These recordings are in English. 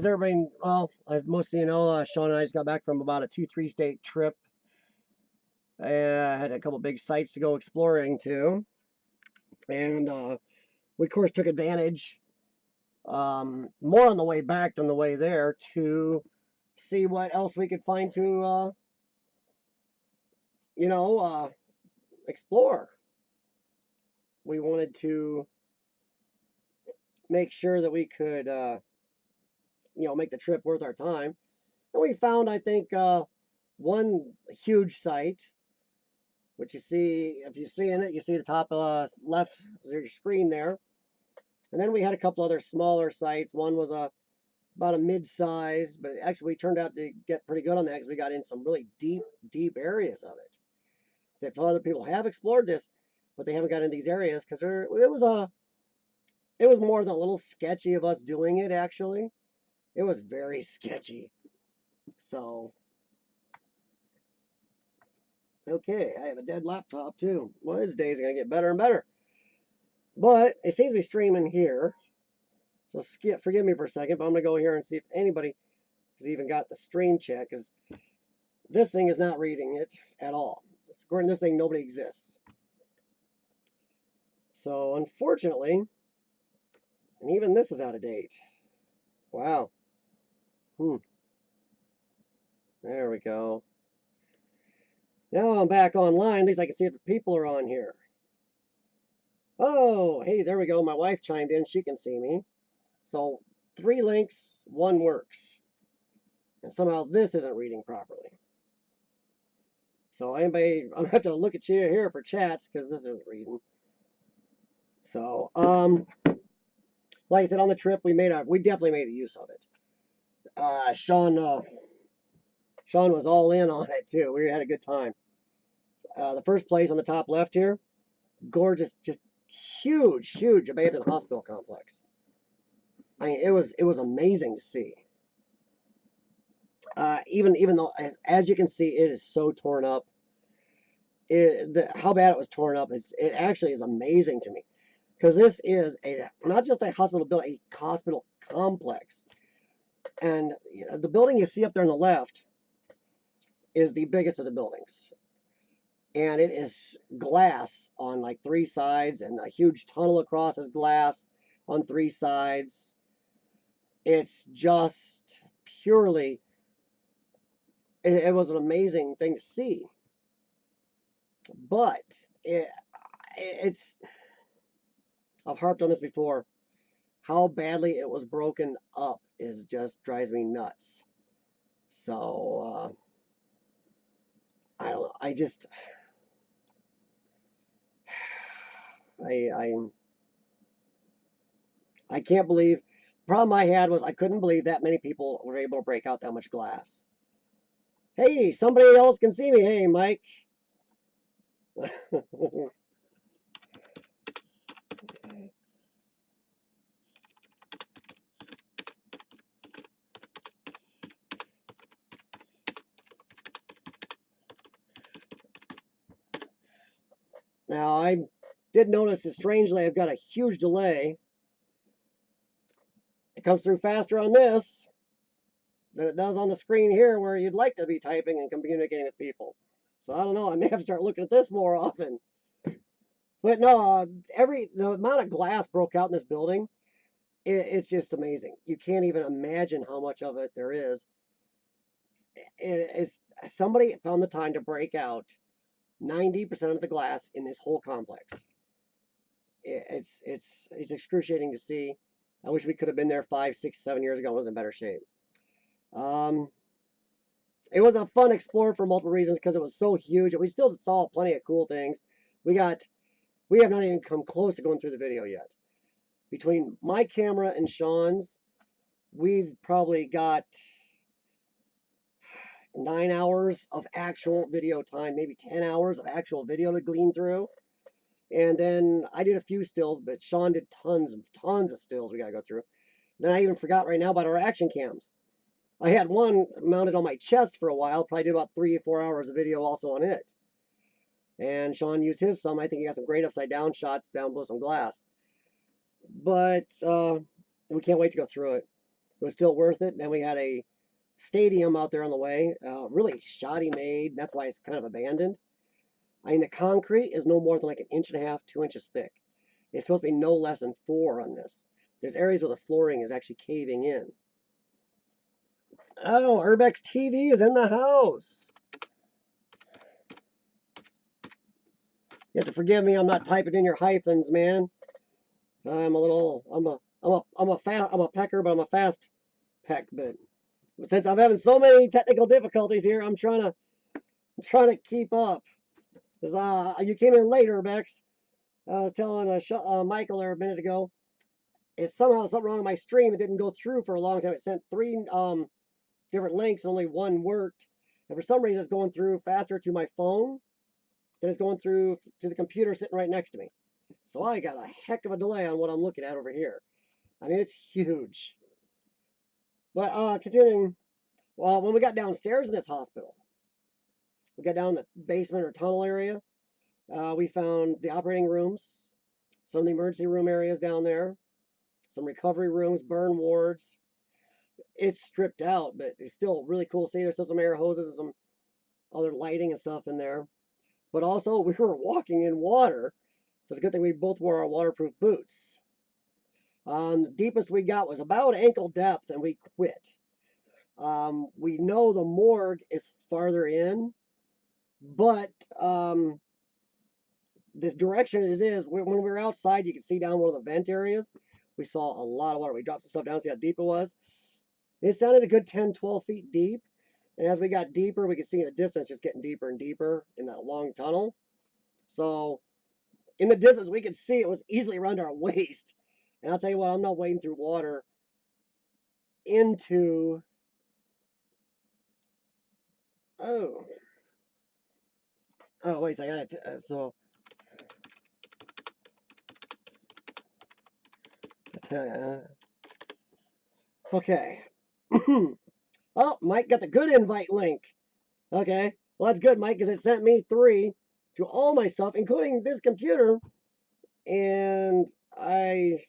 Everybody, well, as most of you know, Sean and I just got back from about a 2-3 state trip. I had a couple big sites to go exploring to, and we of course took advantage, more on the way back than the way there, to see what else we could find to, you know, explore. We wanted to make sure that we could, make the trip worth our time, and we found, I think, one huge site. Which you see, if you see in it, you see the top left of your screen there. And then we had a couple other smaller sites. One was about a mid-size, but actually we turned out to get pretty good on that because we got in some really deep areas of it. That other people have explored this, but they haven't got in these areas because it was more than a little sketchy of us doing it. Actually, it was very sketchy. So okay, I have a dead laptop too. Well, this day's gonna get better and better. But it seems to be streaming here. So forgive me for a second, but I'm going to go here and see if anybody has even got the stream check, because this thing is not reading it at all. According to this thing, nobody exists. So unfortunately, and even this is out of date. Wow. There we go. Now I'm back online. At least I can see if the people are on here. Oh, hey, there we go. My wife chimed in. She can see me. So 3 links, 1 works. And somehow this isn't reading properly. So I'm going to have to look at you here for chats because this isn't reading. So, like I said, on the trip, we definitely made use of it. Sean was all in on it too. We had a good time. The first place on the top left here, gorgeous, just huge abandoned hospital complex. I mean, it was amazing to see. Even though, as you can see, it is so torn up. How bad it was torn up it actually is amazing to me, because this is not just a hospital building, a hospital complex. And the building you see up there on the left is the biggest of the buildings, and it is glass on like 3 sides, and a huge tunnel across is glass on 3 sides. It's just purely, it was an amazing thing to see. But it's, I've harped on this before, how badly it was broken up just drives me nuts. So I don't know. I can't believe. Problem I had was I couldn't believe that many people were able to break out that much glass. Hey, somebody else can see me. Hey, Mike. Now, I did notice that strangely I've got a huge delay. It comes through faster on this than it does on the screen here where you'd like to be typing and communicating with people. So I don't know, I may have to start looking at this more often. But no, the amount of glass broke out in this building, it's just amazing. You can't even imagine how much of it there is. Somebody found the time to break out 90% of the glass in this whole complex. It's excruciating to see. I wish we could have been there 5, 6, 7 years ago. It was in better shape. It was a fun explore for multiple reasons because it was so huge. We still saw plenty of cool things. We have not even come close to going through the video yet. Between my camera and Sean's, we've probably got 9 hours of actual video time, maybe 10 hours of actual video to glean through. And then I did a few stills, but Sean did tons of stills we got to go through. Then I even forgot right now about our action cams. I had one mounted on my chest for a while, probably did about 3 or 4 hours of video also on it. And Sean used his some. I think he got some great upside down shots down below some glass. But we can't wait to go through it. it was still worth it. Then we had a stadium out there on the way, really shoddy made. That's why it's kind of abandoned. I mean, the concrete is no more than like 1.5 inches, 2 inches thick. It's supposed to be no less than 4 on this. There's areas where the flooring is actually caving in. Oh, Urbex TV is in the house. You have to forgive me. I'm not typing in your hyphens, man. I'm a pecker, but I'm a fast peck. But since I'm having so many technical difficulties here, I'm trying to keep up. Cause you came in later, Bex. I was telling Michael there a minute ago. It's somehow something wrong with my stream. It didn't go through for a long time. It sent 3 different links, and only one worked. And for some reason, it's going through faster to my phone than it's going through to the computer sitting right next to me. So I got a heck of a delay on what I'm looking at over here. I mean, it's huge. But continuing, well, when we got downstairs in this hospital, we got down in the basement or tunnel area. We found the operating rooms, some of the emergency room areas down there, some recovery rooms, burn wards. It's stripped out, but it's still really cool to see. There's still some air hoses and some other lighting and stuff in there. But also, we were walking in water, so it's a good thing we both wore our waterproof boots. The deepest we got was about ankle depth, and we quit. We know the morgue is farther in, but this direction is when we were outside, you could see down one of the vent areas. We saw a lot of water. We dropped some stuff down, see how deep it was. It sounded a good 10, 12 feet deep. And as we got deeper, we could see in the distance just getting deeper and deeper in that long tunnel. So in the distance, we could see it was easily around our waist. And I'll tell you what, I'm not wading through water into... Oh, wait, I got it. So... Okay. Oh, Mike got the good invite link. Okay. Well, that's good, Mike, because it sent me 3 to all my stuff, including this computer. And I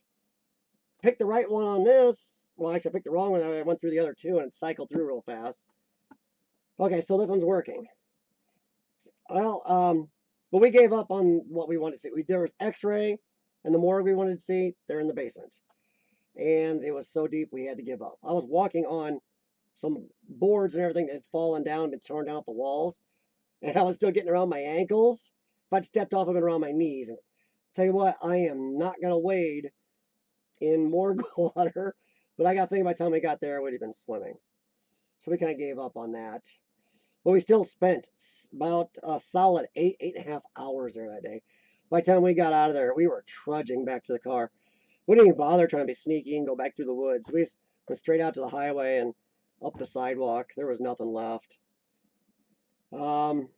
picked the right one on this. Well, actually, I picked the wrong one. I went through the other 2 and it cycled through real fast. Okay, so this one's working. Well, but we gave up on what we wanted to see. There was X-ray and the morgue we wanted to see. They're in the basement. And it was so deep we had to give up. I was walking on some boards and everything that had fallen down and been torn down off the walls. And I was still getting around my ankles. If I'd stepped off, I'd been around my knees. And tell you what, I am not going to wade in morgue water. But I got thinking by the time we got there, I would have been swimming. So we kind of gave up on that. But we still spent about a solid 8.5 hours there that day. By the time we got out of there, we were trudging back to the car. We didn't even bother trying to be sneaky and go back through the woods. We just went straight out to the highway and up the sidewalk. There was nothing left. The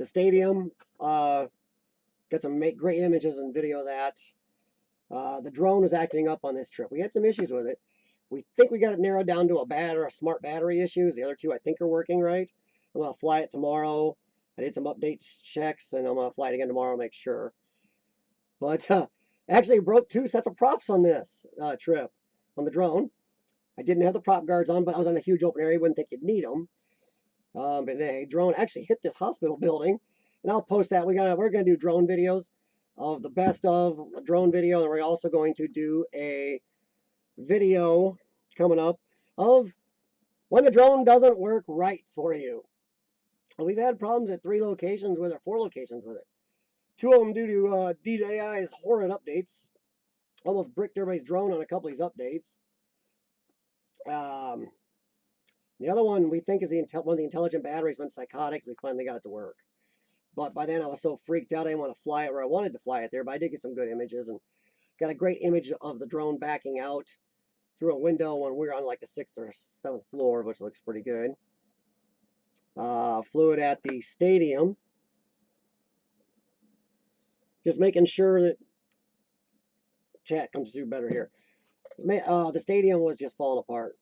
stadium, got some great images and video of that. The drone was acting up on this trip. We had some issues with it. We think we got it narrowed down to a smart battery issues. The other 2 I think are working right. I'm going to fly it tomorrow. I did some updates checks, and I'm going to fly it again tomorrow to make sure. But actually broke 2 sets of props on this trip on the drone. I didn't have the prop guards on, but I was on a huge open area. Wouldn't think you'd need them. But the drone actually hit this hospital building, and I'll post that. We're gonna do drone videos of the best of drone video, and we're also going to do a video coming up of when the drone doesn't work right for you. And we've had problems at 3 locations with it, 4 locations with it. 2 of them due to DJI's horrid updates. Almost bricked everybody's drone on a couple of these updates. The other one we think is one of the intelligent batteries went psychotic. We finally got it to work. But by then I was so freaked out I didn't want to fly it where I wanted to fly it there. But I did get some good images and got a great image of the drone backing out through a window when we were on like the 6th or 7th floor, which looks pretty good. Flew it at the stadium. Just making sure that chat comes through better here. The stadium was just falling apart.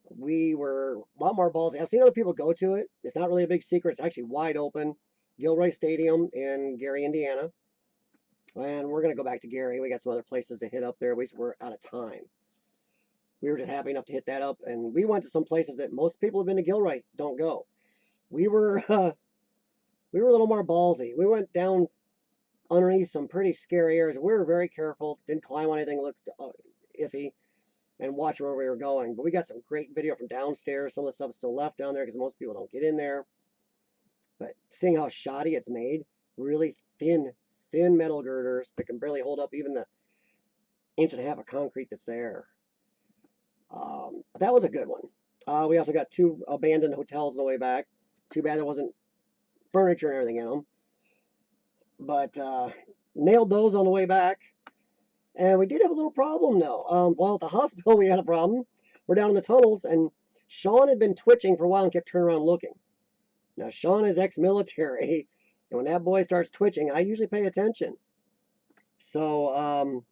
We were a lot more ballsy. I've seen other people go to it. It's not really a big secret. It's actually wide open. Gilroy Stadium in Gary, Indiana. And we're going to go back to Gary. We got some other places to hit up there. We're out of time. We were just happy enough to hit that up, and we went to some places that most people who've been to Gilroy don't go. We were we were a little more ballsy. We went down underneath some pretty scary areas. We were very careful, didn't climb on anything that looked iffy, and watch where we were going. But we got some great video from downstairs. Some of the stuff's still left down there because most people don't get in there. But seeing how shoddy it's made, really thin metal girders that can barely hold up even the inch and a half of concrete that's there. That was a good one. We also got 2 abandoned hotels on the way back. Too bad there wasn't furniture and everything in them. But nailed those on the way back. And we did have a little problem though. Well, at the hospital we had a problem. We're down in the tunnels, and Sean had been twitching for a while and kept turning around looking. Now Sean is ex-military, and when that boy starts twitching, I usually pay attention. So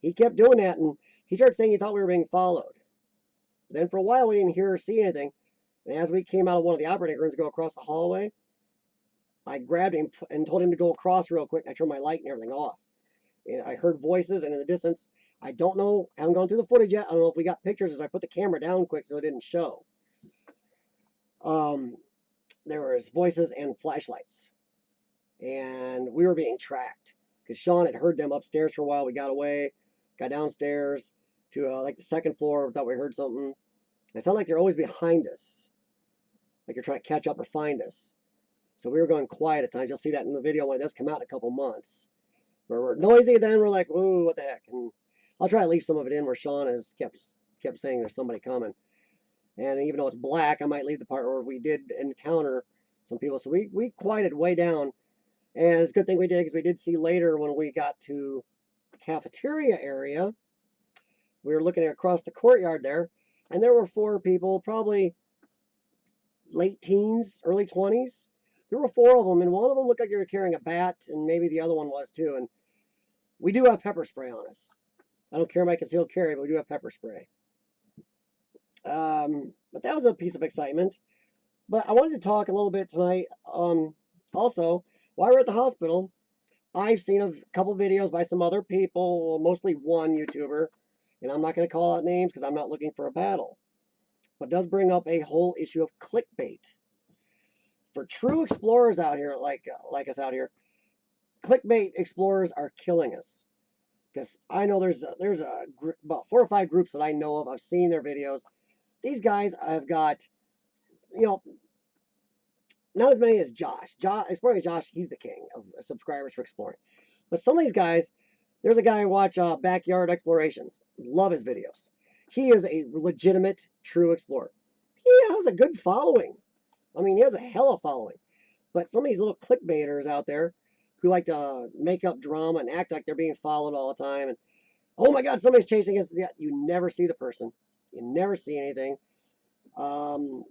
he kept doing that, and he started saying he thought we were being followed. Then for a while we didn't hear or see anything. And as we came out of one of the operating rooms to go across the hallway, I grabbed him and told him to go across real quick. I turned my light and everything off. And I heard voices, and in the distance, I don't know, I haven't gone through the footage yet. I don't know if we got pictures as I put the camera down quick so it didn't show. There was voices and flashlights. And we were being tracked because Sean had heard them upstairs for a while. We got away, got downstairs to like the 2nd floor. Thought we heard something. It sounded like they're always behind us, like you're trying to catch up or find us. So we were going quiet at times. You'll see that in the video when it does come out in a couple months. Where we're noisy, then we're like, whoa, what the heck? And I'll try to leave some of it in where Sean has kept saying there's somebody coming. And even though it's black, I might leave the part where we did encounter some people. So we quieted way down. And it's a good thing we did, because we did see later when we got to the cafeteria area, we were looking across the courtyard there, and there were 4 people, probably late teens, early 20s. There were 4 of them, and one of them looked like they were carrying a bat, and maybe the other one was too. And we do have pepper spray on us. I don't carry my concealed carry, but we do have pepper spray. But that was a piece of excitement. But I wanted to talk a little bit tonight. Also, while we're at the hospital, I've seen a couple videos by some other people, mostly one YouTuber, and I'm not going to call out names because I'm not looking for a battle. But it does bring up a whole issue of clickbait. For true explorers out here, like us out here, clickbait explorers are killing us. Because I know there's about 4 or 5 groups that I know of. I've seen their videos. These guys have got, not as many as Josh. Exploring Josh, he's the king of subscribers for exploring. But some of these guys, there's a guy I watch Backyard Explorations. Love his videos. He is a legitimate, true explorer. He has a good following. I mean, he has a hella following. But some of these little clickbaiters out there who like to make up drama and act like they're being followed all the time. And, oh my God, somebody's chasing us. Yeah, you never see the person. You never see anything. Some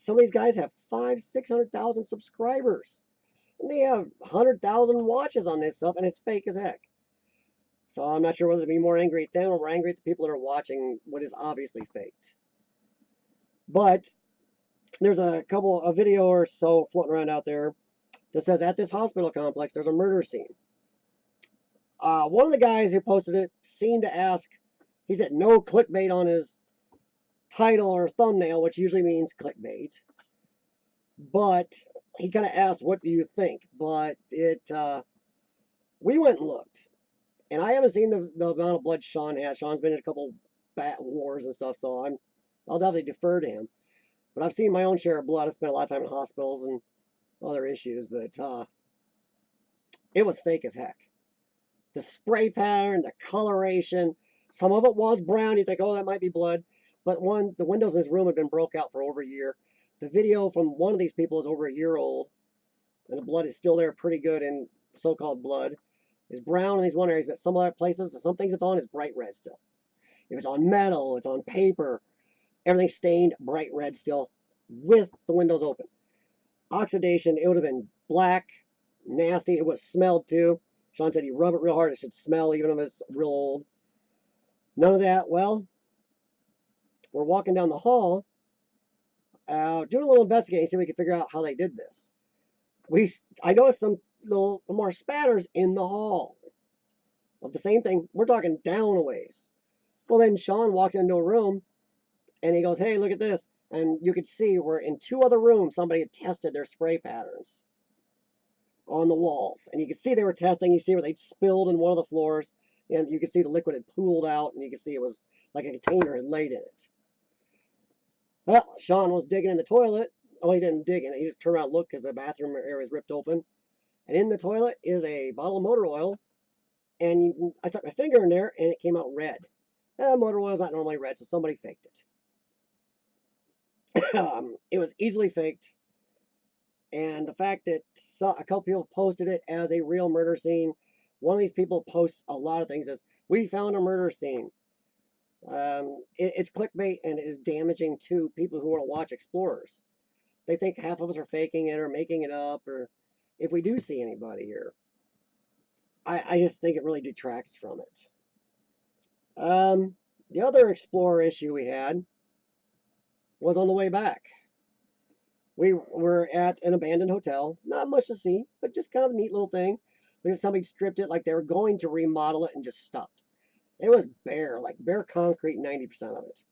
of these guys have 500,000-600,000 subscribers. And they have 100,000 watches on this stuff, and it's fake as heck. So I'm not sure whether to be more angry at them or more angry at the people that are watching what is obviously faked. But there's a video or so floating around out there that says at this hospital complex there's a murder scene. One of the guys who posted it seemed to ask, he said no clickbait on his title or thumbnail, which usually means clickbait. But he kind of asked, what do you think? But we went and looked. And I haven't seen the amount of blood Sean has. Sean's been in a couple bat wars and stuff, so I'll definitely defer to him. But I've seen my own share of blood. I spent a lot of time in hospitals and other issues, but it was fake as heck. The spray pattern, the coloration, some of it was brown. You think, oh, that might be blood. But the windows in his room had been broke out for over a year. The video from one of these people is over a year old, and the blood is still there pretty good in so-called blood. It's brown in these one areas, but some other places, some things it's on is bright red still. If it's on metal, it's on paper, everything's stained bright red still with the windows open. Oxidation, it would have been black, nasty. It was smelled too. Sean said you rub it real hard, it should smell even if it's real old. None of that. Well, we're walking down the hall, doing a little investigating, see if we can figure out how they did this. I noticed some little more spatters in the hall. of the same thing. We're talking down a ways. Well, then Sean walks into a room and he goes, hey, look at this. And you could see where in 2 other rooms, somebody had tested their spray patterns on the walls. And you could see they were testing. You see where they'd spilled in one of the floors. And you could see the liquid had pooled out. And you could see it was like a container had laid in it. Well, Sean was digging in the toilet. Oh, he didn't dig in it. He just turned around and looked because the bathroom area was ripped open. And in the toilet is a bottle of motor oil. And I stuck my finger in there and it came out red. Motor oil is not normally red, so somebody faked it. It was easily faked. And the fact that a couple people posted it as a real murder scene. One of these people posts a lot of things as, we found a murder scene. It's clickbait and it is damaging to people who want to watch explorers. They think half of us are faking it or making it up, or if we do see anybody here. I just think it really detracts from it. The other explorer issue we had was on the way back. We were at an abandoned hotel. Not much to see, but just kind of a neat little thing. Because somebody stripped it like they were going to remodel it and just stopped. It was bare, like bare concrete, 90% of it.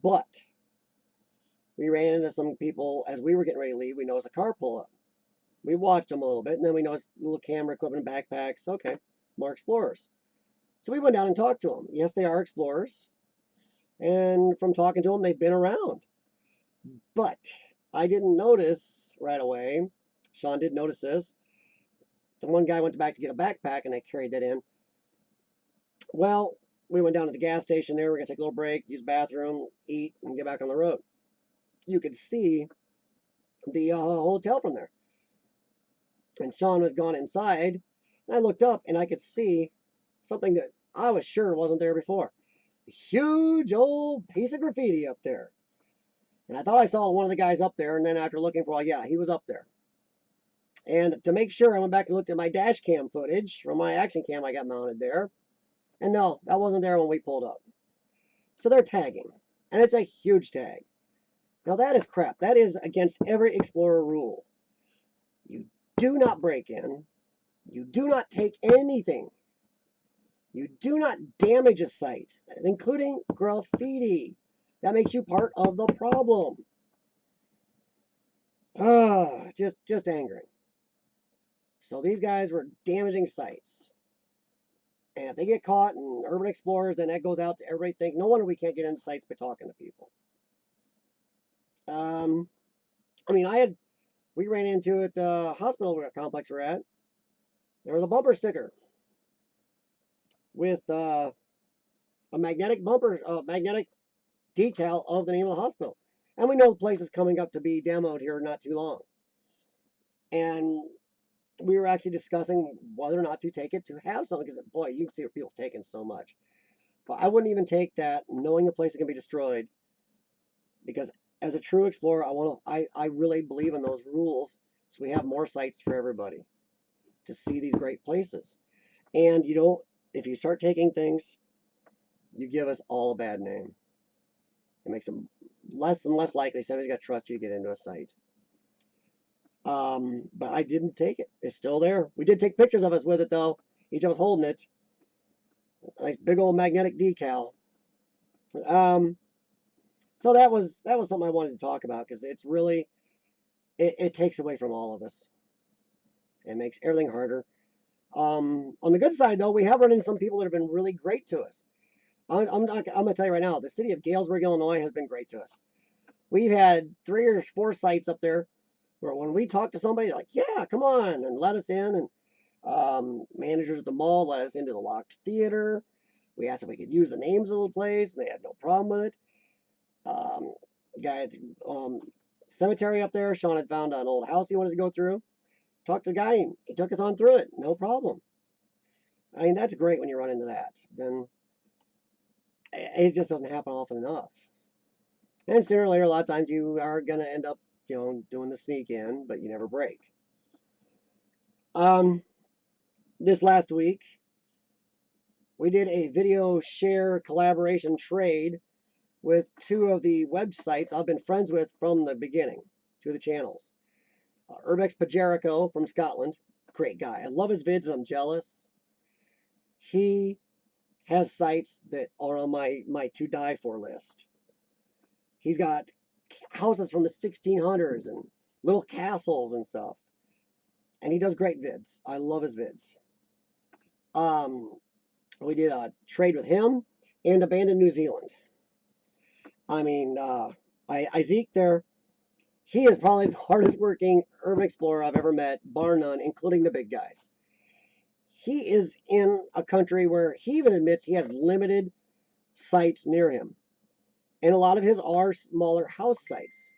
But we ran into some people as we were getting ready to leave. We noticed a car pull up. We watched them a little bit, and then we noticed little camera equipment, backpacks. Okay, more explorers. So we went down and talked to them. Yes, they are explorers. And from talking to them, they've been around. But I didn't notice right away. Sean did notice this. The one guy went back to get a backpack, and they carried that in. Well, we went down to the gas station there. We're going to take a little break, use the bathroom, eat, and get back on the road. You could see the hotel from there. And Sean had gone inside, and I looked up, and I could see something that I was sure wasn't there before. A huge old piece of graffiti up there. And I thought I saw one of the guys up there, and then after looking for a while, yeah, he was up there. And to make sure, I went back and looked at my dash cam footage from my action cam I got mounted there. And no, that wasn't there when we pulled up. So they're tagging. And it's a huge tag. Now that is crap. That is against every Explorer rule. You do not break in. You do not take anything. You do not damage a site, including graffiti. That makes you part of the problem. Just angering. So these guys were damaging sites. And if they get caught in urban explorers, then that goes out to everybody think, no wonder we can't get into sites by talking to people. I mean, we ran into at the hospital complex we're at. There was a bumper sticker with a magnetic decal of the name of the hospital. And we know the place is coming up to be demoed here not too long. And we were actually discussing whether or not to take it to have something, because boy, you can see where people taking so much. But I wouldn't even take that knowing the place is going to be destroyed, because as a true explorer, I really believe in those rules, so we have more sites for everybody to see these great places. And you don't, if you start taking things, you give us all a bad name. It makes them less and less likely somebody's got to trust you to get into a site. But I didn't take it. It's still there. We did take pictures of us with it, though. Each of us holding it. Nice big old magnetic decal. So that was something I wanted to talk about, because it's really, it takes away from all of us. It makes everything harder. On the good side, though, we have run into some people that have been really great to us. I'm going to tell you right now, the city of Galesburg, Illinois has been great to us. We've had 3 or 4 sites up there where when we talk to somebody, they're like, yeah, come on, and let us in. And managers at the mall let us into the locked theater. We asked if we could use the names of the place, and they had no problem with it. Guy at the cemetery up there, Sean had found an old house he wanted to go through. Talked to the guy, and he took us on through it, no problem. I mean, that's great when you run into that. Then it just doesn't happen often enough. And sooner or later, a lot of times you are going to end up, doing the sneak in, but you never break. This last week, we did a video share collaboration trade with 2 of the websites I've been friends with from the beginning, 2 of the channels. Urbex Pajerico from Scotland, great guy. I love his vids and I'm jealous. He has sites that are on my to die for list. He's got houses from the 1600s and little castles and stuff. And he does great vids. I love his vids. We did a trade with him and Abandoned New Zealand. I mean, Zeke there, he is probably the hardest working urban explorer I've ever met, bar none, including the big guys. He is in a country where he even admits he has limited sites near him. And a lot of his are smaller house sites.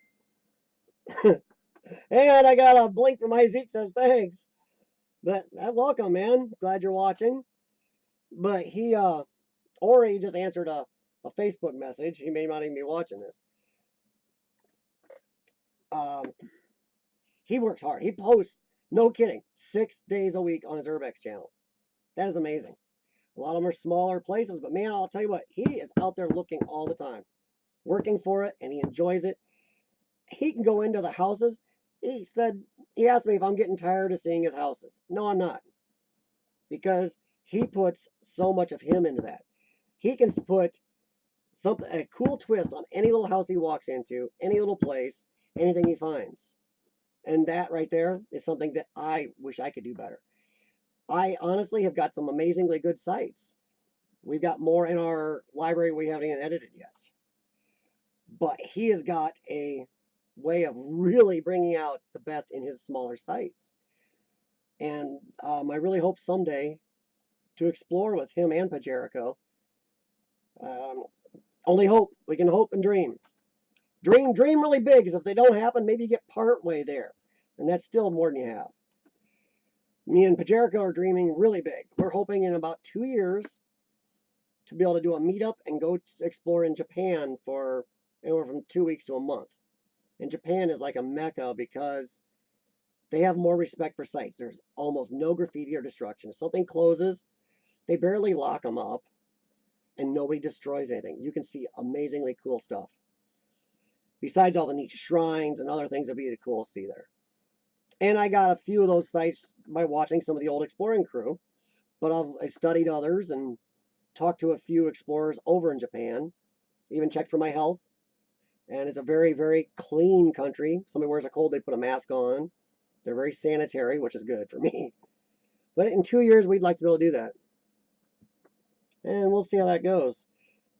And I got a blink from Zeke says thanks. But welcome, man. Glad you're watching. But he or he just answered a Facebook message. He may not even be watching this. He works hard. He posts, no kidding, 6 days a week on his urbex channel. That is amazing. A lot of them are smaller places, but man, I'll tell you what, he is out there looking all the time, working for it, and he enjoys it. He can go into the houses. He asked me if I'm getting tired of seeing his houses. No, I'm not. Because he puts so much of him into that. He can put a cool twist on any little house he walks into, any little place, anything he finds. And that right there is something that I wish I could do better. I honestly have got some amazingly good sites. We've got more in our library we haven't even edited yet. But he has got a way of really bringing out the best in his smaller sites. And I really hope someday to explore with him and Pajerico. Only hope. We can hope and dream. Dream really big, because if they don't happen, maybe you get part way there. And that's still more than you have. Me and Pajerico are dreaming really big. We're hoping in about 2 years to be able to do a meetup and go explore in Japan for anywhere from 2 weeks to a month. And Japan is like a mecca because they have more respect for sites. There's almost no graffiti or destruction. If something closes, they barely lock them up and nobody destroys anything. You can see amazingly cool stuff. Besides all the neat shrines and other things that'd be cool to see there. And I got a few of those sites by watching some of the old exploring crew. But I studied others and talked to a few explorers over in Japan. Even checked for my health. And it's a very, very clean country. Somebody wears a cold, they put a mask on. They're very sanitary, which is good for me. But in 2 years, we'd like to be able to do that. And we'll see how that goes.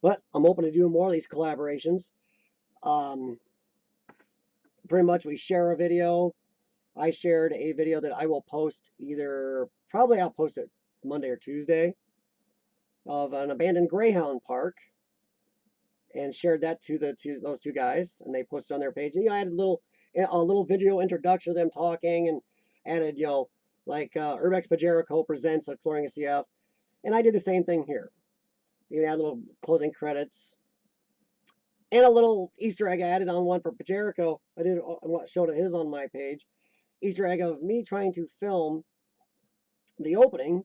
But I'm open to doing more of these collaborations. Pretty much we share a video. I shared a video that I will post probably I'll post it Monday or Tuesday, of an abandoned Greyhound park, and shared that to those two guys, and they posted on their page. And, I added a little video introduction of them talking, and added, like Urbex Pajerico presents Exploring a CF, and I did the same thing here. Even add little closing credits. And a little Easter egg I added on one for Pajerico. I showed his on my page. Easter egg of me trying to film the opening.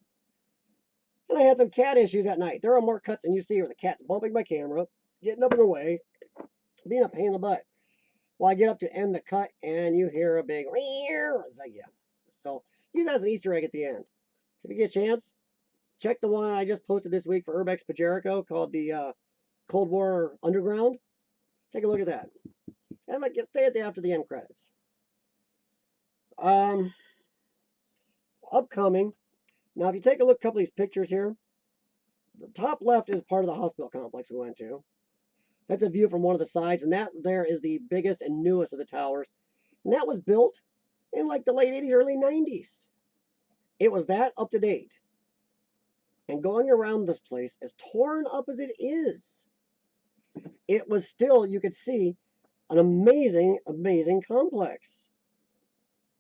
And I had some cat issues at night. There are more cuts than you see where the cat's bumping my camera, getting up in the way, being a pain in the butt. Well, I get up to end the cut and you hear a big it's like, yeah. So use that as an Easter egg at the end. So if you get a chance, check the one I just posted this week for Urbex Pajerico called the Cold War Underground. Take a look at that. And stay at after the end credits. Upcoming. Now, if you take a look at a couple of these pictures here, the top left is part of the hospital complex we went to. That's a view from one of the sides, and that there is the biggest and newest of the towers. And that was built in like the late 80s, early 90s. It was that up to date. And going around this place, as torn up as it is, it was still, you could see, an amazing, amazing complex.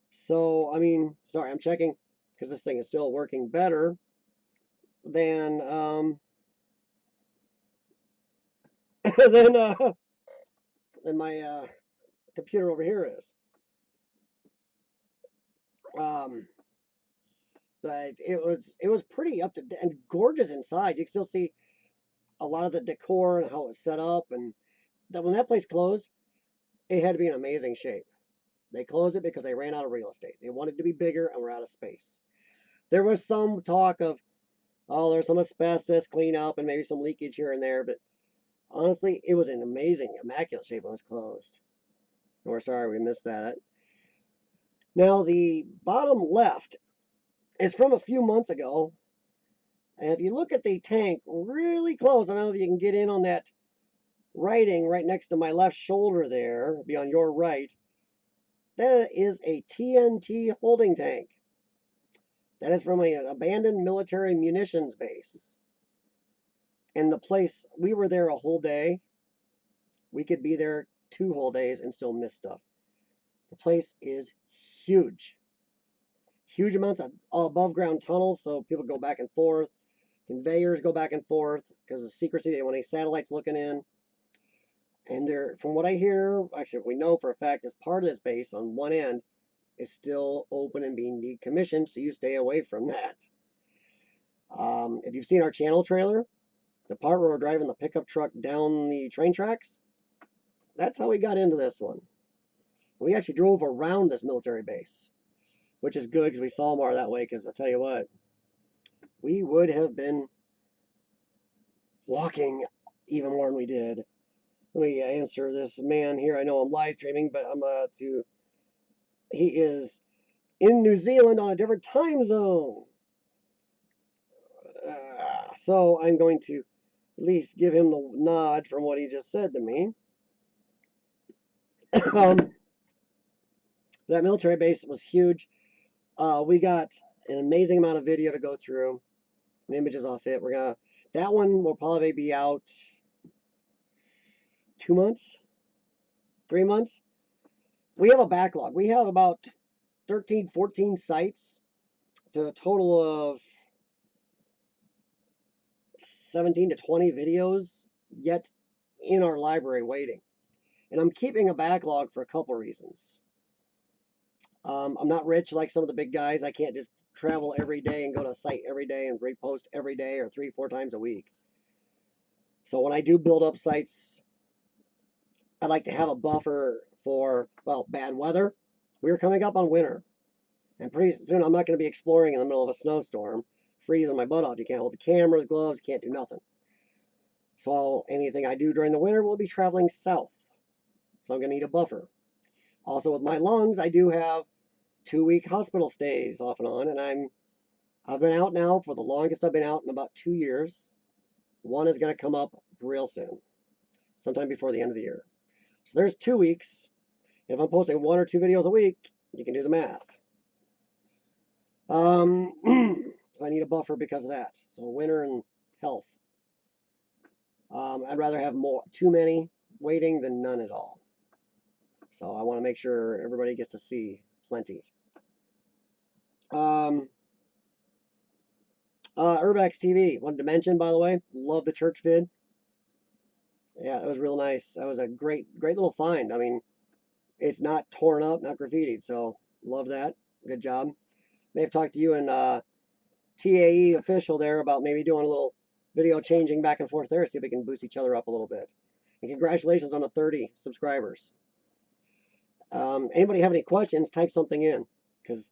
So, I mean, sorry, I'm checking because this thing is still working better than than my computer over here is. But it was pretty up to date and gorgeous inside. You can still see a lot of the decor and how it was set up, and that when that place closed, it had to be in amazing shape. They closed it because they ran out of real estate. They wanted to be bigger and were out of space. There was some talk of, oh, there's some asbestos cleanup and maybe some leakage here and there, but honestly, it was in amazing, immaculate shape when it was closed. And we're sorry we missed that. Now, the bottom left is from a few months ago. And if you look at the tank really close, I don't know if you can get in on that writing right next to my left shoulder there, be on your right. That is a TNT holding tank. That is from an abandoned military munitions base. And the place, we were there a whole day. We could be there 2 whole days and still miss stuff. The place is huge. Huge amounts of above ground tunnels, so people go back and forth. Conveyors go back and forth because of secrecy. They want any satellites looking in. And there, from what I hear, actually, we know for a fact, is part of this base on one end is still open and being decommissioned, so you stay away from that. If you've seen our channel trailer, the part where we're driving the pickup truck down the train tracks, that's how we got into this one. We actually drove around this military base, which is good because we saw more that way, because I'll tell you what, we would have been walking even more than we did. Let me answer this man here. I know I'm live streaming, but he is in New Zealand on a different time zone. So I'm going to at least give him the nod from what he just said to me. That military base was huge. We got an amazing amount of video to go through and images off it. That one will probably be out 2 months, 3 months. We have a backlog. We have about 13, 14 sites to a total of 17 to 20 videos yet in our library waiting. And I'm keeping a backlog for a couple reasons. I'm not rich like some of the big guys. I can't just travel every day and go to a site every day and repost every day or 3, 4 times a week. So when I do build up sites, I like to have a buffer for, well, bad weather. We're coming up on winter. And pretty soon I'm not going to be exploring in the middle of a snowstorm, freezing my butt off. You can't hold the camera, the gloves, you can't do nothing. So anything I do during the winter will be traveling south. So I'm going to need a buffer. Also with my lungs, I do have 2-week hospital stays off and on, and I've been out now for the longest I've been out in about 2 years. One is going to come up real soon, sometime before the end of the year. So there's 2 weeks. If I'm posting 1 or 2 videos a week, you can do the math. So I need a buffer because of that. So winter and health. I'd rather have too many waiting than none at all. So I want to make sure everybody gets to see plenty. Urbex TV, wanted to mention, by the way, love the church vid. Yeah, it was real nice. That was a great little find. I mean, it's not torn up, not graffitied, so love that. Good job. May have talked to you and TAE official there about maybe doing a little video changing back and forth there, see if we can boost each other up a little bit. And congratulations on the 30 subscribers. Anybody have any questions, type something in, because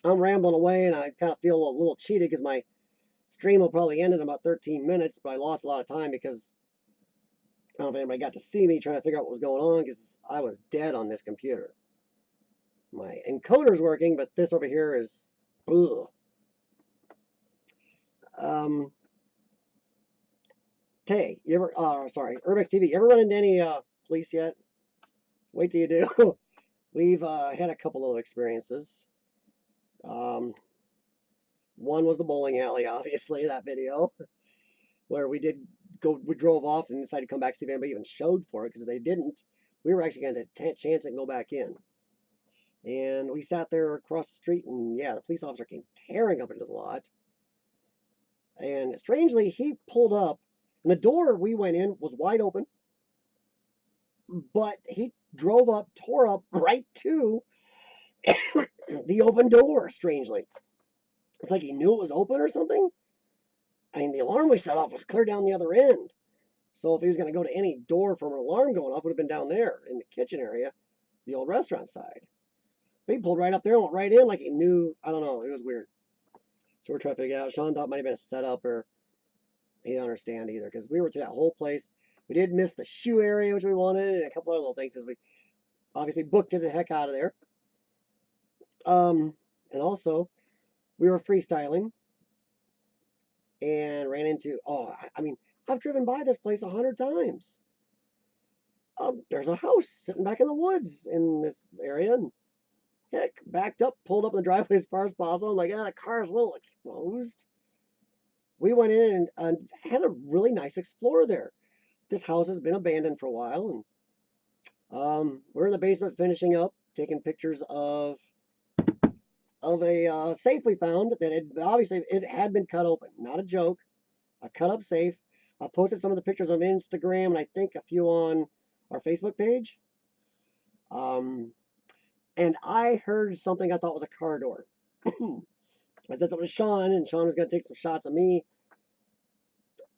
I'm rambling away and I kind of feel a little cheated because my stream will probably end in about 13 minutes, but I lost a lot of time because I don't know if anybody got to see me trying to figure out what was going on because I was dead on this computer. My encoder's working, but this over here is, ugh. Tay, you ever, sorry, Urbex TV, you ever run into any police yet? Wait till you do. We've had a couple of experiences. One was the bowling alley, obviously, that video, where we drove off and decided to come back, see if anybody even showed for it, because if they didn't, we were actually going to chance it and go back in. And we sat there across the street, and yeah, the police officer came tearing up into the lot. And strangely, he pulled up, and the door we went in was wide open, but he drove up, tore up right to the open door, strangely. It's like he knew it was open or something. I mean, the alarm we set off was clear down the other end. So if he was going to go to any door from an alarm going off, it would have been down there in the kitchen area, the old restaurant side. But he pulled right up there and went right in like he knew. I don't know. It was weird. So we're trying to figure it out. Sean thought it might have been a setup, or he didn't understand either, because we were through that whole place. We did miss the shoe area, which we wanted, and a couple other little things, because we obviously booked it the heck out of there. And also, we were freestyling and ran into, I mean, I've driven by this place 100 times. There's a house sitting back in the woods in this area, and heck, backed up, pulled up in the driveway as far as possible. I'm like, yeah, the car is a little exposed. We went in and had a really nice explore there. This house has been abandoned for a while, and we're in the basement finishing up, taking pictures of a safe we found that had obviously it had been cut open. Not a joke, a cut up safe. I posted some of the pictures on Instagram and I think a few on our Facebook page. And I heard something I thought was a car door. I said something to Sean, and Sean was going to take some shots of me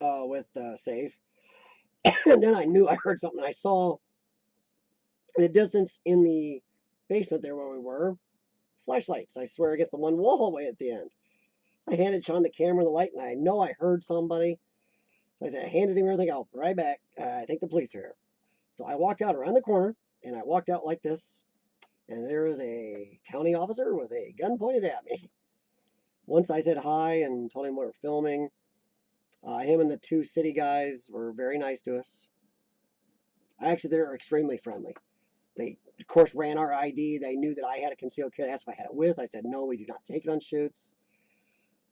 with safe. And then I knew I heard something. I saw in the distance in the basement there where we were, flashlights, I swear, against the one wall way at the end. I handed Sean the camera and the light, and I know I heard somebody. So I said, I handed him everything. I'll be right back. I think the police are here. So I walked out around the corner, and I walked out like this, and there was a county officer with a gun pointed at me. Once I said hi and told him we were filming, him and the two city guys were very nice to us. Actually, they were extremely friendly. They, of course, ran our ID. They knew that I had a concealed carry. They asked if I had it with. I said, no, we do not take it on shoots.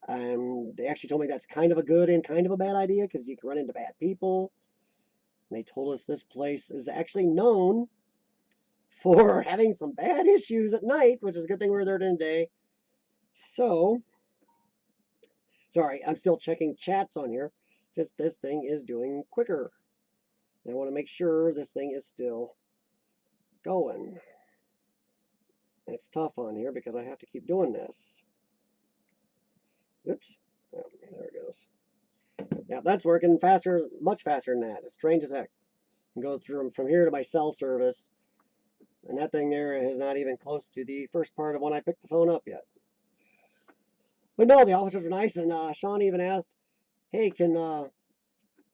They actually told me that's kind of a good and kind of a bad idea because you can run into bad people. And they told us this place is actually known for having some bad issues at night, which is a good thing we were there during the day. So, sorry, I'm still checking chats on here since this thing is doing quicker. And I want to make sure this thing is still going. It's tough on here because I have to keep doing this. Oops. Oh, there it goes. Yeah, that's working faster, much faster than that. It's strange as heck. I can go through from here to my cell service, and that thing there is not even close to the first part of when I picked the phone up yet. But no, the officers were nice, and Sean even asked, hey, can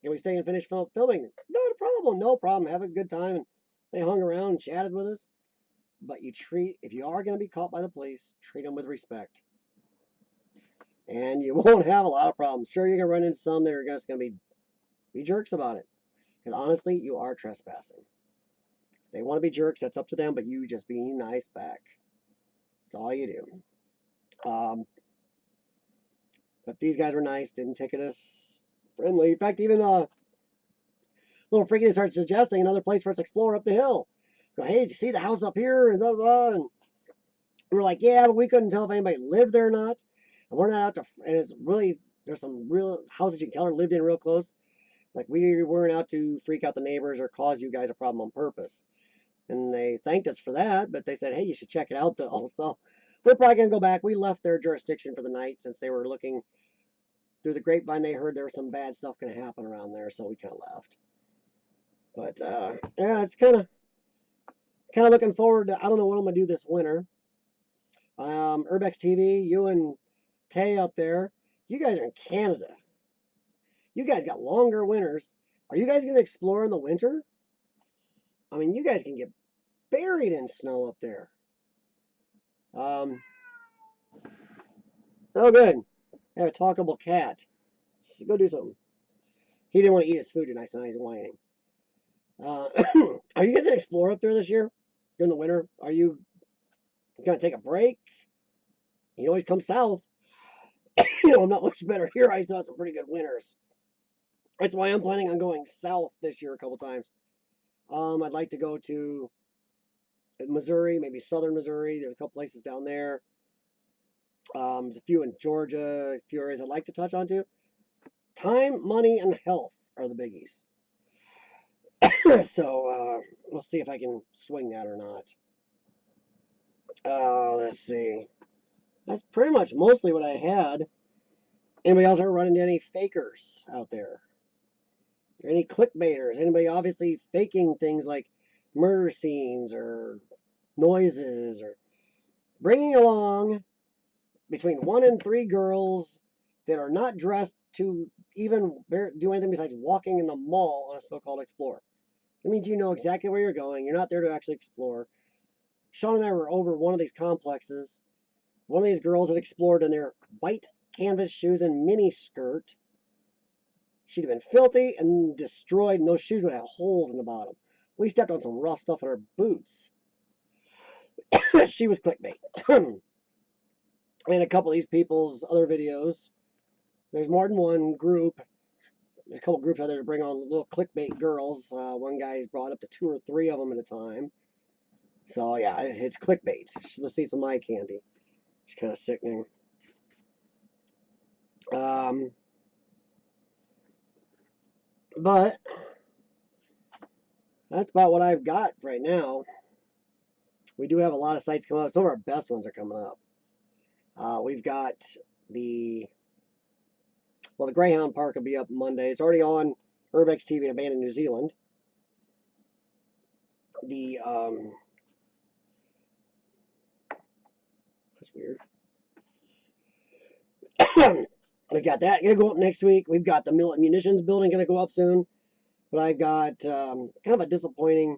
we stay and finish filming? Not a problem, no problem. Have a good time. And they hung around and chatted with us. But if you are going to be caught by the police, treat them with respect. And you won't have a lot of problems. Sure, you're going to run into some that are just going to be jerks about it. Because honestly, you are trespassing. If they want to be jerks, that's up to them, but you just be nice back. That's all you do. But these guys were nice, didn't ticket us, friendly. In fact, even little freaky started suggesting another place for us to explore up the hill. Go, hey, did you see the house up here? And blah, blah, blah. And we're like, yeah, but we couldn't tell if anybody lived there or not. And we're not out to, and it's really, there's some real houses you can tell are lived in real close. Like, we weren't out to freak out the neighbors or cause you guys a problem on purpose. And they thanked us for that, but they said, hey, you should check it out, though. So we're probably going to go back. We left their jurisdiction for the night since they were looking through the grapevine. They heard there was some bad stuff going to happen around there, so we kind of left. But, yeah, it's kind of looking forward to, I don't know what I'm going to do this winter. Urbex TV, you and Tay up there, you guys are in Canada. You guys got longer winters. Are you guys going to explore in the winter? I mean, you guys can get buried in snow up there. Oh, good. I have a talkable cat. Let's go do something. He didn't want to eat his food tonight, so now he's whining. Are you guys going to explore up there this year? During the winter? Are you going to take a break? You can always come south. I'm not much better here. I still have some pretty good winters. That's why I'm planning on going south this year a couple times. I'd like to go to Missouri, maybe southern Missouri. There's a couple places down there. There's a few in Georgia, a few areas I'd like to touch on too. Time, money, and health are the biggies. So we'll see if I can swing that or not. Let's see. That's pretty much mostly what I had. Anybody else ever run into any fakers out there? Or any clickbaiters? Anybody obviously faking things like murder scenes or noises or bringing along between 1 and 3 girls that are not dressed to even do anything besides walking in the mall on a so-called explore. That means you know exactly where you're going. You're not there to actually explore. Sean and I were over one of these complexes. One of these girls had explored in their white canvas shoes and mini skirt. She'd have been filthy and destroyed, and those shoes would have holes in the bottom. We stepped on some rough stuff in her boots. She was clickbait. And a couple of these people's other videos. There's more than one group. There's a couple groups out there to bring on little clickbait girls. One guy's brought up to 2 or 3 of them at a time. So yeah, it's clickbait. Let's see some eye candy. It's kind of sickening. But that's about what I've got right now. We do have a lot of sites coming up. Some of our best ones are coming up. We've got the Greyhound Park will be up Monday. It's already on urbex TV in Abandoned New Zealand. That's weird. We've got that gonna go up next week. We've got the munitions building gonna go up soon. But I got kind of a disappointing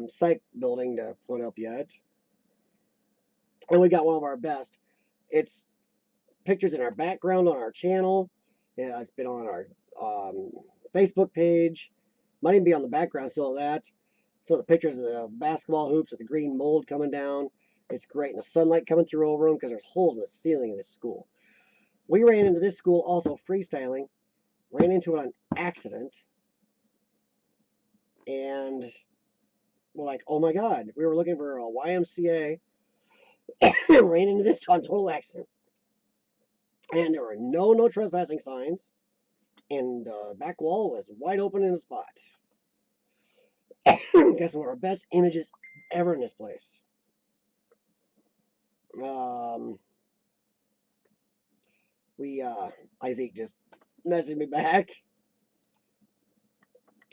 site building to put up yet. And we got one of our best. It's pictures in our background on our channel. Yeah, it's been on our Facebook page. Might even be on the background still of that. So the pictures of the basketball hoops with the green mold coming down. It's great. And the sunlight coming through over them because there's holes in the ceiling of this school. We ran into this school also freestyling. Ran into it on accident. And we're like, oh my God. We were looking for a YMCA. Ran into this on total accident. And there were no trespassing signs. And the back wall was wide open in a spot. Got some of our best images ever in this place. Isaac just messaged me back.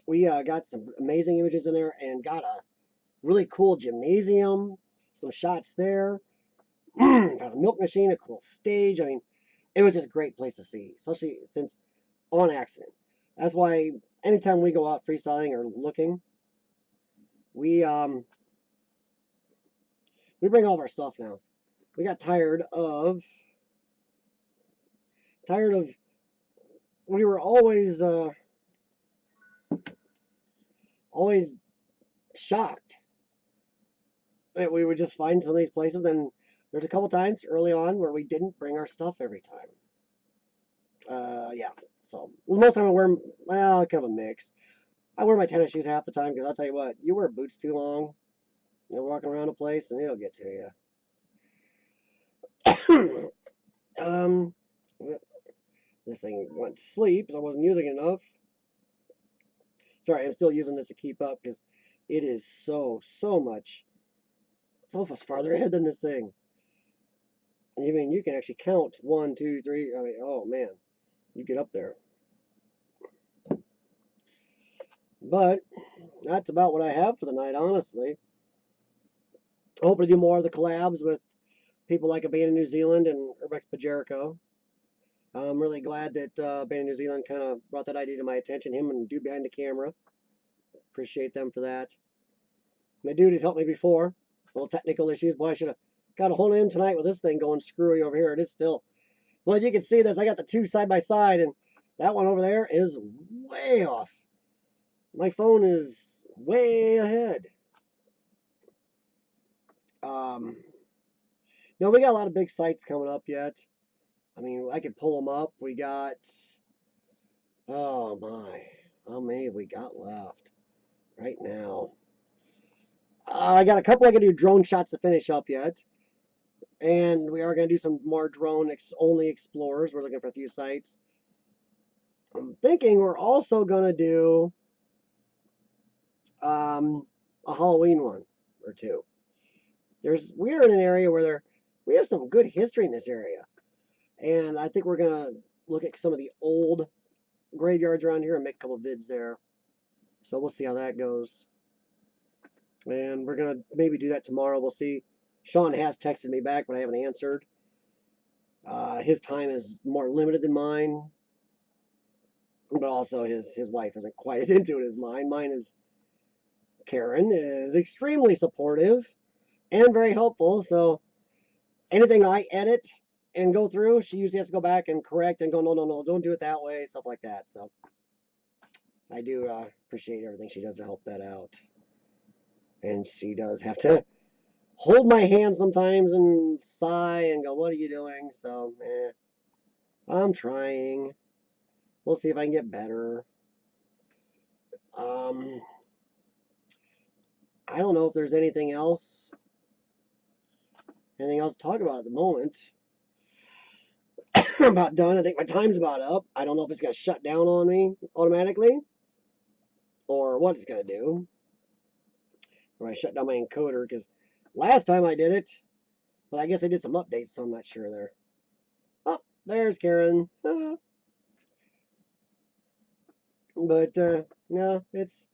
We got some amazing images in there and got a really cool gymnasium, some shots there. Found a milk machine, a cool stage. I mean, it was just a great place to see, especially since on accident. That's why anytime we go out freestyling or looking, we bring all of our stuff now. We got tired of we were always shocked that we would just find some of these places. And there's a couple times early on where we didn't bring our stuff every time. Yeah. So most of the time I wear, well, kind of a mix. I wear my tennis shoes half the time because I'll tell you what, you wear boots too long, you're walking around a place and it'll get to you. This thing went to sleep because I wasn't using it enough. Sorry, I'm still using this to keep up because it is so much farther ahead than this thing. I mean, you can actually count 1, 2, 3. I mean, oh man, you get up there. But that's about what I have for the night, honestly. I hope to do more of the collabs with people like Abandoned New Zealand and urbex Jericho. I'm really glad that Abandoned New Zealand kind of brought that idea to my attention. Him and dude behind the camera. Appreciate them for that. The dude has helped me before. Little technical issues. Boy, I should have got a hold of him tonight with this thing going screwy over here. It is still. Well, you can see this. I got the two side by side, and that one over there is way off. My phone is way ahead. No, we got a lot of big sites coming up yet. I mean, I could pull them up. We got, oh my, how many have we got left right now? I got a couple I can do drone shots to finish up yet. And we are going to do some more drone-only explorers. We're looking for a few sites. I'm thinking we're also going to do a Halloween one or two. We're in an area where we have some good history in this area. And I think we're going to look at some of the old graveyards around here and make a couple vids there. So we'll see how that goes. And we're going to maybe do that tomorrow. We'll see. Sean has texted me back, but I haven't answered. His time is more limited than mine, but also his wife isn't quite as into it as mine. Mine is Karen is extremely supportive and very helpful. So anything I edit and go through, she usually has to go back and correct and go, no, no, no, don't do it that way, stuff like that. So I do appreciate everything she does to help that out. And she does have to hold my hand sometimes and sigh and go, what are you doing? So, I'm trying. We'll see if I can get better. I don't know if there's anything else to talk about at the moment. I'm about done. I think my time's about up. I don't know if it's going to shut down on me automatically or what it's going to do. Or I shut down my encoder because last time I did it, but I guess I did some updates, so I'm not sure there. Oh, there's Karen. But no, it's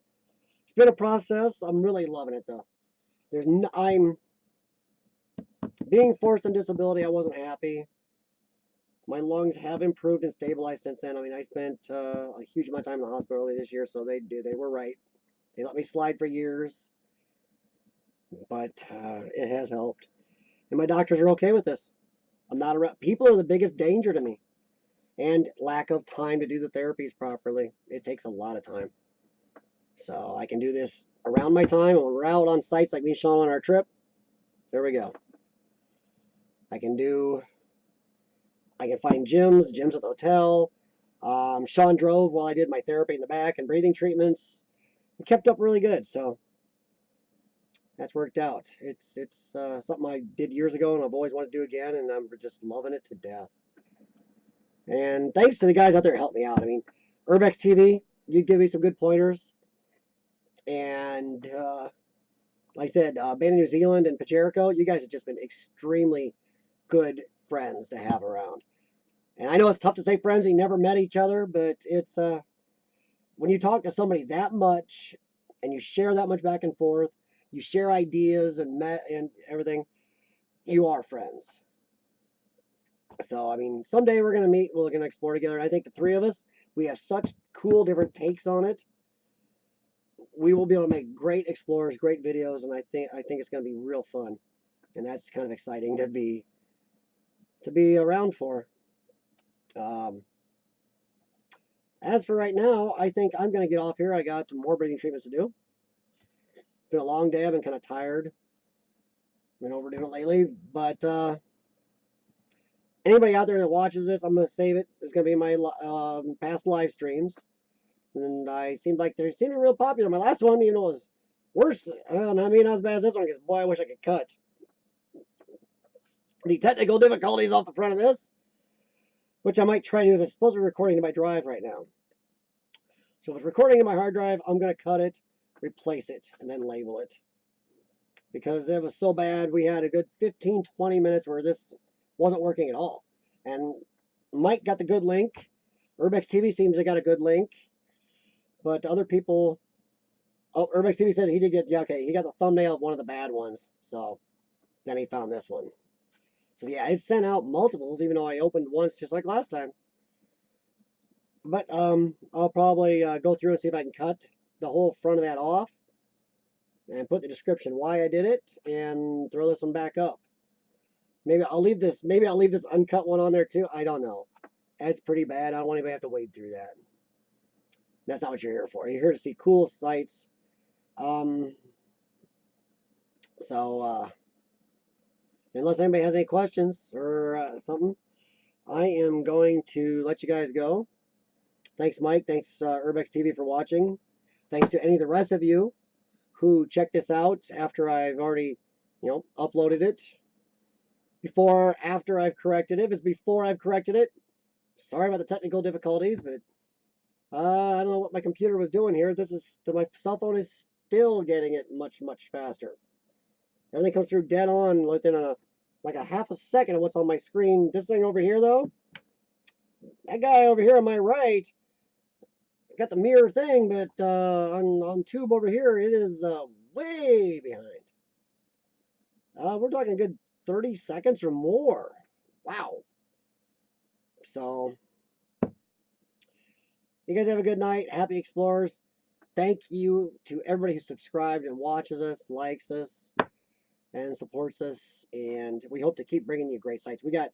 been a process. I'm really loving it though. I'm being forced on disability. I wasn't happy. My lungs have improved and stabilized since then. I mean, I spent a huge amount of time in the hospital early this year, so they were right. They let me slide for years, but it has helped. And my doctors are okay with this. I'm not around. People are the biggest danger to me, and lack of time to do the therapies properly. It takes a lot of time. So I can do this around my time. When we're out on sites like me and Sean on our trip, there we go. I can find gyms at the hotel. Sean drove while I did my therapy in the back and breathing treatments. It kept up really good, so that's worked out. It's something I did years ago, and I've always wanted to do again, and I'm just loving it to death. And thanks to the guys out there who helped me out. I mean, Urbex TV, you give me some good pointers, and like I said, Band of New Zealand and Pajerico, you guys have just been extremely good friends to have around. And I know it's tough to say friends, you never met each other, but it's when you talk to somebody that much and you share that much back and forth, you share ideas and everything, you are friends. So, I mean, someday we're going to meet, we're going to explore together. I think the three of us, we have such cool different takes on it. We will be able to make great explorers, great videos, and I think it's going to be real fun. And that's kind of exciting to be around for. As for right now, I think I'm going to get off here. I got more breathing treatments to do. It's been a long day. I've been kind of tired. Been overdoing it lately. But anybody out there that watches this, I'm going to save it. It's going to be my past live streams. And they seem to be real popular. My last one, even though it was worse. Not maybe not as bad as this one, because boy, I wish I could cut. The technical difficulties off the front of this, which I might try to do, is I'm supposed to be recording to my drive right now. So if it's recording in my hard drive, I'm going to cut it, replace it, and then label it. Because it was so bad, we had a good 15, 20 minutes where this wasn't working at all. And Mike got the good link. Urbex TV seems to got a good link. But other people... Oh, Urbex TV said he did get... Yeah, okay, he got the thumbnail of one of the bad ones. So then he found this one. So yeah, it sent out multiples, even though I opened once just like last time. But I'll probably go through and see if I can cut the whole front of that off and put the description why I did it and throw this one back up. Maybe I'll leave this uncut one on there too. I don't know. That's pretty bad. I don't want anybody to have to wade through that. That's not what you're here for. You're here to see cool sights. Unless anybody has any questions or something, I am going to let you guys go. Thanks, Mike. Thanks, Urbex TV, for watching. Thanks to any of the rest of you who checked this out after I've already, uploaded it. After I've corrected it. If it's before I've corrected it, sorry about the technical difficulties, but I don't know what my computer was doing here. My cell phone is still getting it much, much faster. Everything comes through dead on within a half a second of what's on my screen. This thing over here, though, that guy over here on my right, it's got the mirror thing, but on tube over here, it is way behind. We're talking a good 30 seconds or more. Wow. So, you guys have a good night. Happy explorers. Thank you to everybody who subscribed and watches us, likes us, and supports us. And we hope to keep bringing you great sites. We got,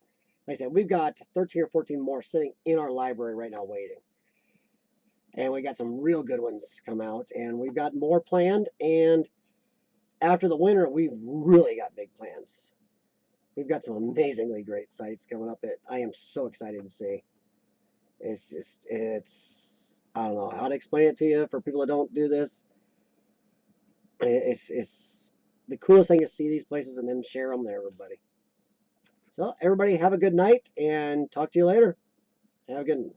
like I said, we've got 13 or 14 more sitting in our library right now waiting. And we got some real good ones come out. And we've got more planned. And after the winter, we've really got big plans. We've got some amazingly great sites coming up that I am so excited to see. It's just, I don't know how to explain it to you for people that don't do this. It's the coolest thing to see these places and then share them to everybody. So everybody have a good night and talk to you later. Have a good